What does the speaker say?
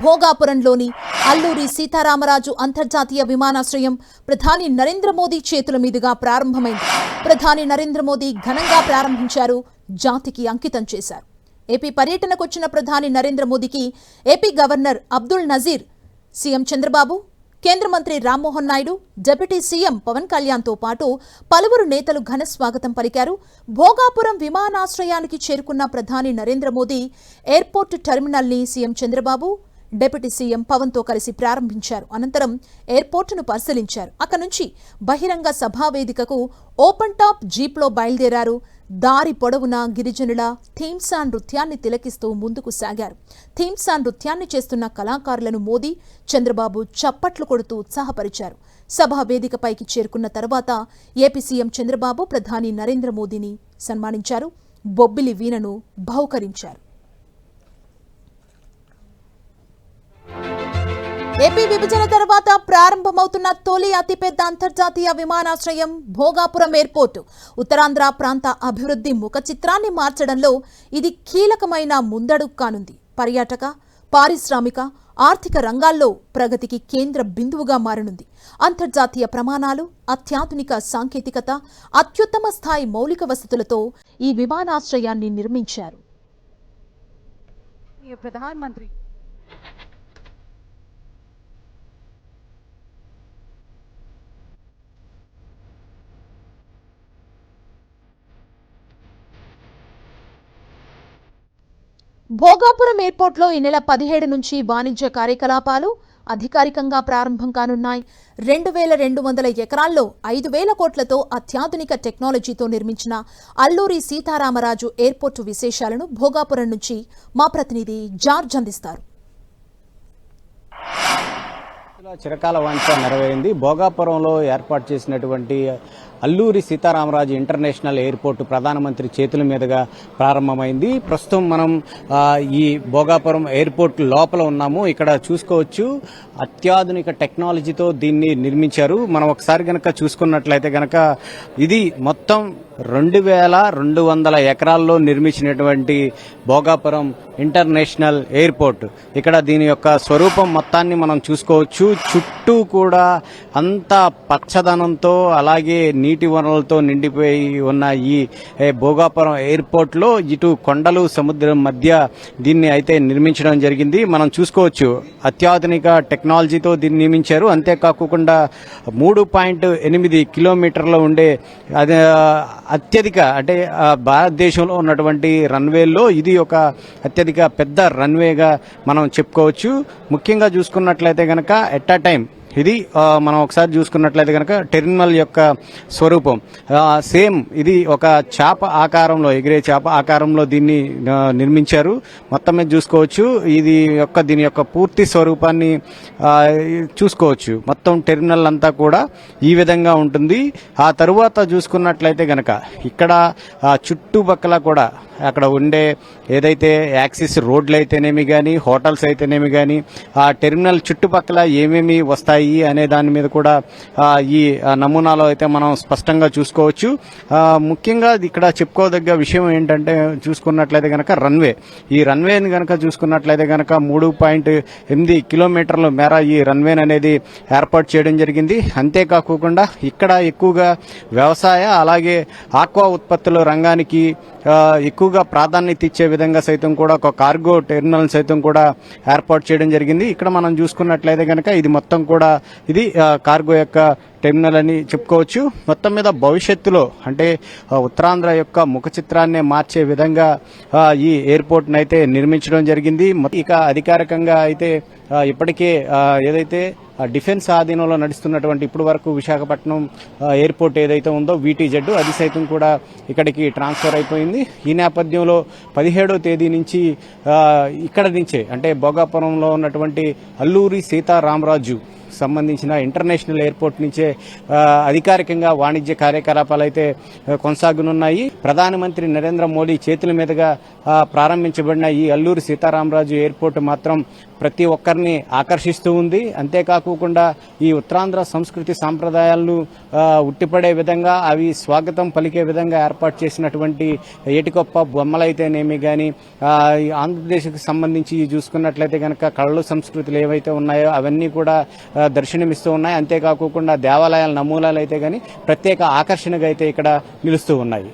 భోగాపురంలోని అల్లూరి సీతారామరాజు అంతర్జాతీయ విమానాశ్రయం ప్రధాని నరేంద్ర మోదీ చేతుల మీదుగా ప్రారంభమైంది. ప్రధాని నరేంద్ర మోదీ ఘనంగా ప్రారంభించారు, జాతికి అంకితం చేశారు. ఏపీ పర్యటనకొచ్చిన ప్రధాని నరేంద్ర మోదీకి AP governor Abdul Nazeer, CM Chandrababu, కేంద్ర మంత్రి రామ్మోహన్ నాయుడు, డిప్యూటీ సీఎం పవన్ కళ్యాణ్తో పాటు పలువురు నేతలు ఘన స్వాగతం పలికారు. భోగాపురం విమానాశ్రయానికి చేరుకున్న ప్రధాని నరేంద్ర మోదీ ఎయిర్పోర్ట్ టెర్మినల్ని సీఎం చంద్రబాబు, డిప్యూటీ సీఎం పవన్తో కలిసి ప్రారంభించారు. అనంతరం ఎయిర్పోర్టును పరిశీలించారు. అక్కడి నుంచి బహిరంగ సభావేదికకు ఓపెన్ టాప్ జీప్లో బయలుదేరారు. దారి పొడవునా గిరిజనుల థీమ్సా నృత్యాన్ని తిలకిస్తూ ముందుకు సాగారు. థీమ్సా నృత్యాన్ని చేస్తున్న కళాకారులను మోదీ, చంద్రబాబు చప్పట్లు కొడుతూ ఉత్సాహపరిచారు. సభా వేదికపైకి చేరుకున్న తర్వాత ఏపీ సీఎం చంద్రబాబు ప్రధాని నరేంద్ర మోదీని సన్మానించారు. బొబ్బిలి వీణను బహుకరించారు. ఏపీ విభజన తర్వాత ప్రారంభమవుతున్న తొలి అతిపెద్ద అంతర్జాతీయ విమానాశ్రయం భోగాపురం ఎయిర్పోర్టు ఉత్తరాంధ్ర ప్రాంత అభివృద్ధి ముఖ చిత్రాన్ని మార్చడంలో ఇది కీలకమైన ముందడుగు కానుంది. పర్యాటక, పారిశ్రామిక, ఆర్థిక రంగాల్లో ప్రగతికి కేంద్ర బిందువుగా మారనుంది. అంతర్జాతీయ ప్రమాణాలు, అత్యాధునిక సాంకేతికత, అత్యుత్తమ స్థాయి మౌలిక వసతులతో ఈ విమానాశ్రయాన్ని నిర్మించారు. ప్రధానమంత్రి భోగాపురం ఎయిర్పోర్ట్లో ఈ నెల 17 నుంచి వాణిజ్య కార్యకలాపాలు అధికారికంగా ప్రారంభం కానున్నాయి. 2200 ఎకరాల్లో 5000 కోట్లతో అత్యాధునిక టెక్నాలజీతో నిర్మించిన అల్లూరి సీతారామరాజు ఎయిర్పోర్టు విశేషాలను భోగాపురం నుంచి మా ప్రతినిధి జార్జ్ అందిస్తారు. చిరకాల వాంఛ నెరవేరింది. భోగాపురంలో ఏర్పాటు చేసినటువంటి అల్లూరి సీతారామరాజు ఇంటర్నేషనల్ ఎయిర్పోర్టు ప్రధానమంత్రి చేతుల మీదుగా ప్రారంభమైంది. ప్రస్తుతం మనం ఈ భోగాపురం ఎయిర్పోర్ట్ లోపల ఉన్నాము. ఇక్కడ చూసుకోవచ్చు, అత్యాధునిక టెక్నాలజీతో దీన్ని నిర్మించారు. మనం ఒకసారి గనక చూసుకున్నట్లయితే గనక ఇది మొత్తం 2200 ఎకరాల్లో నిర్మించినటువంటి భోగాపురం ఇంటర్నేషనల్ ఎయిర్పోర్ట్. ఇక్కడ దీని యొక్క స్వరూపం మొత్తాన్ని మనం చూసుకోవచ్చు. చుట్టూ కూడా అంత పచ్చదనంతో అలాగే నీటి వనరులతో నిండిపోయి ఉన్న ఈ భోగాపురం ఎయిర్పోర్ట్లో ఇటు కొండలు సముద్రం మధ్య దీన్ని అయితే నిర్మించడం జరిగింది. మనం చూసుకోవచ్చు, అత్యాధునిక టెక్నాలజీతో దీన్ని నిర్మించారు. అంతేకాకుండా 3.8 కిలోమీటర్లో ఉండే అత్యధిక అంటే భారతదేశంలో ఉన్నటువంటి రన్వేల్లో ఇది ఒక అత్యధిక పెద్ద రన్వేగా మనం చెప్పుకోవచ్చు. ముఖ్యంగా చూసుకున్నట్లయితే కనుక ఎట్ అ టైం ఇది మనం ఒకసారి చూసుకున్నట్లయితే కనుక టెర్మినల్ యొక్క స్వరూపం సేమ్ ఇది ఒక చేప ఆకారంలో, ఎగిరే చేప ఆకారంలో దీన్ని నిర్మించారు. మొత్తం మీద చూసుకోవచ్చు, దీని యొక్క పూర్తి స్వరూపాన్ని చూసుకోవచ్చు. మొత్తం టెర్మినల్ అంతా కూడా ఈ విధంగా ఉంటుంది. ఆ తరువాత చూసుకున్నట్లయితే కనుక ఇక్కడ చుట్టుపక్కల కూడా అక్కడ ఉండే ఏదైతే యాక్సిస్ రోడ్లు అయితేనేమి కానీ, హోటల్స్ అయితేనేమి కానీ, ఆ టెర్మినల్ చుట్టుపక్కల ఏమేమి వస్తాయి అనే దాని మీద కూడా ఈ నమూనాలో అయితే మనం స్పష్టంగా చూసుకోవచ్చు. ముఖ్యంగా ఇక్కడ చెప్పుకోదగ్గ విషయం ఏంటంటే చూసుకున్నట్లయితే కనుక రన్వే. ఈ రన్వేని కనుక చూసుకున్నట్లయితే కనుక 3.8 కిలోమీటర్ల మేర ఈ రన్వేని అనేది ఏర్పాటు చేయడం జరిగింది. అంతేకాకుండా ఇక్కడ ఎక్కువగా వ్యవసాయ అలాగే ఆక్వా ఉత్పత్తుల రంగానికి ఎక్కువగా ప్రాధాన్యత ఇచ్చే విధంగా సైతం కూడా ఒక కార్గో టెర్మినల్ సైతం కూడా ఏర్పాటు చేయడం జరిగింది. ఇక్కడ మనం చూసుకున్నట్లయితే కనుక ఇది మొత్తం కూడా ఇది కార్గో యొక్క టెర్మినల్ అని చెప్పుకోవచ్చు. మొత్తం మీద భవిష్యత్తులో అంటే ఉత్తరాంధ్ర యొక్క ముఖ చిత్రాన్నే మార్చే విధంగా ఈ ఎయిర్పోర్ట్ని అయితే నిర్మించడం జరిగింది. ఇక అధికారికంగా అయితే ఇప్పటికే ఏదైతే డిఫెన్స్ ఆధీనంలో నడుస్తున్నటువంటి ఇప్పటి వరకు విశాఖపట్నం ఎయిర్పోర్ట్ ఏదైతే ఉందో VTZ అది సైతం కూడా ఇక్కడికి ట్రాన్స్ఫర్ అయిపోయింది. ఈ నేపథ్యంలో 17వ తేదీ నుంచి ఇక్కడ నుంచే అంటే భోగాపురంలో ఉన్నటువంటి అల్లూరి సీతారామరాజు సంబంధించిన ఇంటర్నేషనల్ ఎయిర్పోర్ట్ నుంచే అధికారికంగా వాణిజ్య కార్యకలాపాలు అయితే కొనసాగనున్నాయి. ప్రధానమంత్రి నరేంద్ర మోడీ చేతుల మీదుగా ప్రారంభించబడిన ఈ అల్లూరి సీతారామరాజు ఎయిర్పోర్ట్ మాత్రం ప్రతి ఒక్కరిని ఆకర్షిస్తూ ఉంది. అంతేకాకుండా ఈ ఉత్తరాంధ్ర సంస్కృతి సాంప్రదాయాలను ఉట్టిపడే విధంగా అవి స్వాగతం పలికే విధంగా ఏర్పాటు చేసినటువంటి ఏటికొప్ప బొమ్మలైతేనేమి కానీ ఆంధ్రప్రదేశ్కి సంబంధించి చూసుకున్నట్లయితే కనుక కళలు సంస్కృతులు ఏవైతే ఉన్నాయో అవన్నీ కూడా దర్శనమిస్తూ ఉన్నాయి. అంతేకాకుండా దేవాలయాల నమూనాలు అయితే కానీ ప్రత్యేక ఆకర్షణగా అయితే ఇక్కడ నిలుస్తూ ఉన్నాయి.